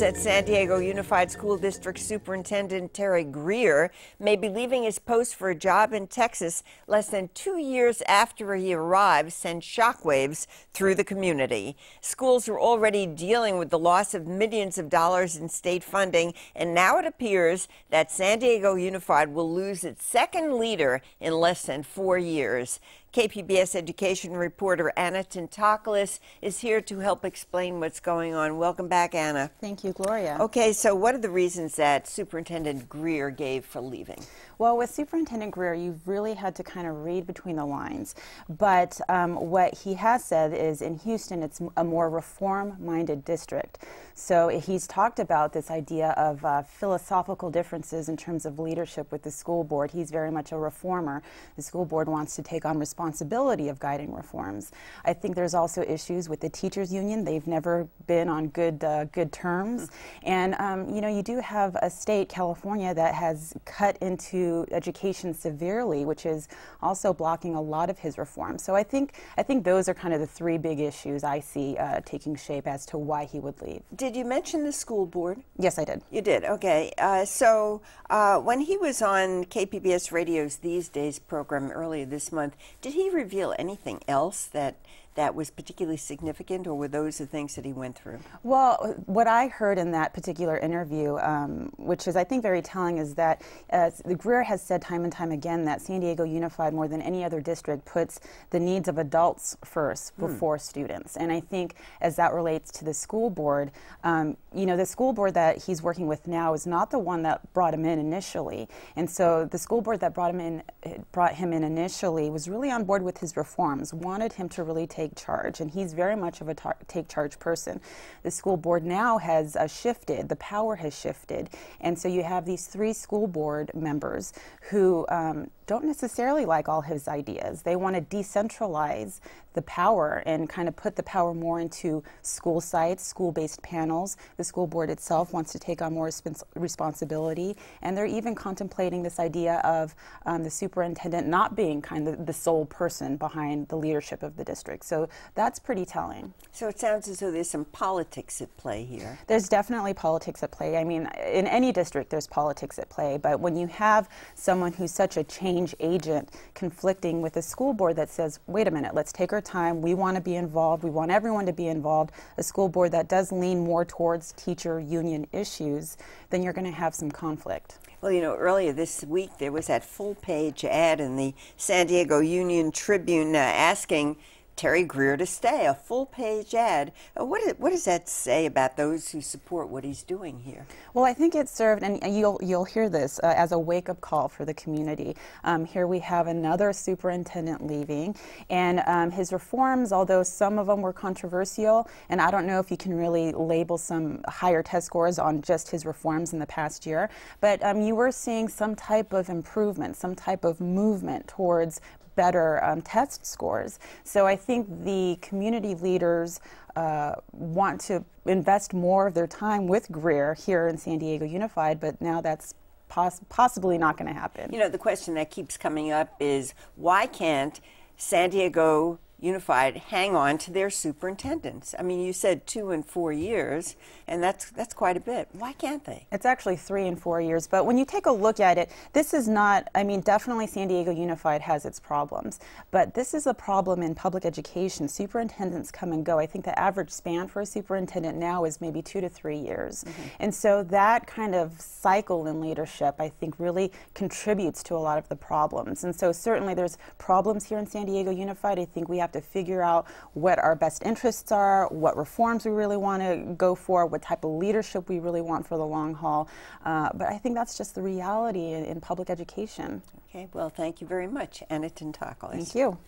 news that San Diego Unified School District Superintendent Terry Greer may be leaving his post for a job in Texas less than 2 years after he arrived sent shockwaves through the community. Schools are already dealing with the loss of millions of dollars in state funding, and now it appears that San Diego Unified will lose its second leader in less than 4 years. KPBS education reporter Anna Tintaklis is here to help explain what's going on. Welcome back, Anna. Thank you, Gloria. Okay, so what are the reasons that Superintendent Greer gave for leaving? Well, with Superintendent Greer, you've really had to kind of read between the lines. But what he has said is in Houston, it's a more reform-minded district. So he's talked about this idea of philosophical differences in terms of leadership with the school board. He's very much a reformer. The school board wants to take on responsibility of guiding reforms. I think there's also issues with the teachers union. They've never been on good terms. And you know, you do have a state, California, that has cut into education severely, which is also blocking a lot of his reforms. So I think those are kind of the three big issues I see taking shape as to why he would leave. Did you mention the school board? Yes, I did. You did, okay. So when he was on KPBS Radio's These Days program earlier this month, did he reveal anything else that was particularly significant, or were those the things that he went through? Well, what I heard in that particular interview, which is I think very telling, is that Greer has said time and time again that San Diego Unified, more than any other district, puts the needs of adults first before students. And I think as that relates to the school board, you know, the school board that he's working with now is not the one that brought him in initially. And so the school board that brought him in initially was really on board with his reforms, wanted him to really take charge, and he's very much of a take charge person. The school board now has shifted, the power has shifted, and so you have these three school board members who don't necessarily like all his ideas. They want to decentralize the power and kind of put the power more into school sites, school-based panels. The school board itself wants to take on more responsibility, and they're even contemplating this idea of the superintendent not being kind of the sole person behind the leadership of the district. So that's pretty telling. So it sounds as though there's some politics at play here. There's definitely politics at play. I mean, in any district there's politics at play, but when you have someone who's such a change agent conflicting with a school board that says, wait a minute, let's take our time, we want to be involved, we want everyone to be involved, a school board that does lean more towards teacher union issues, then you're going to have some conflict. Well, you know, earlier this week there was that full-page ad in the San Diego Union Tribune asking Terry Greer to stay, a full-page ad. What does that say about those who support what he's doing here? Well, I think it served, and you'll hear this, as a wake-up call for the community. Here we have another superintendent leaving, and his reforms, although some of them were controversial, and I don't know if you can really label some higher test scores on just his reforms in the past year, but you were seeing some type of improvement, some type of movement towards better test scores. So I think the community leaders want to invest more of their time with Greer here in San Diego Unified, but now that's possibly not going to happen. You know, the question that keeps coming up is, why can't San Diego Unified hang on to their superintendents? I mean, you said 2 and 4 years, and that's quite a bit. Why can't they? It's actually 3 and 4 years, but when you take a look at it, this is not, I mean, definitely San Diego Unified has its problems, but this is a problem in public education. Superintendents come and go. I think the average span for a superintendent now is maybe 2 to 3 years. And so that kind of cycle in leadership, I think, really contributes to a lot of the problems. And so certainly there's problems here in San Diego Unified. I think we have to figure out what our best interests are, what reforms we really want to go for, what type of leadership we really want for the long haul. But I think that's just the reality in public education. Okay, well, thank you very much, Anna Tintaklis. Thank you.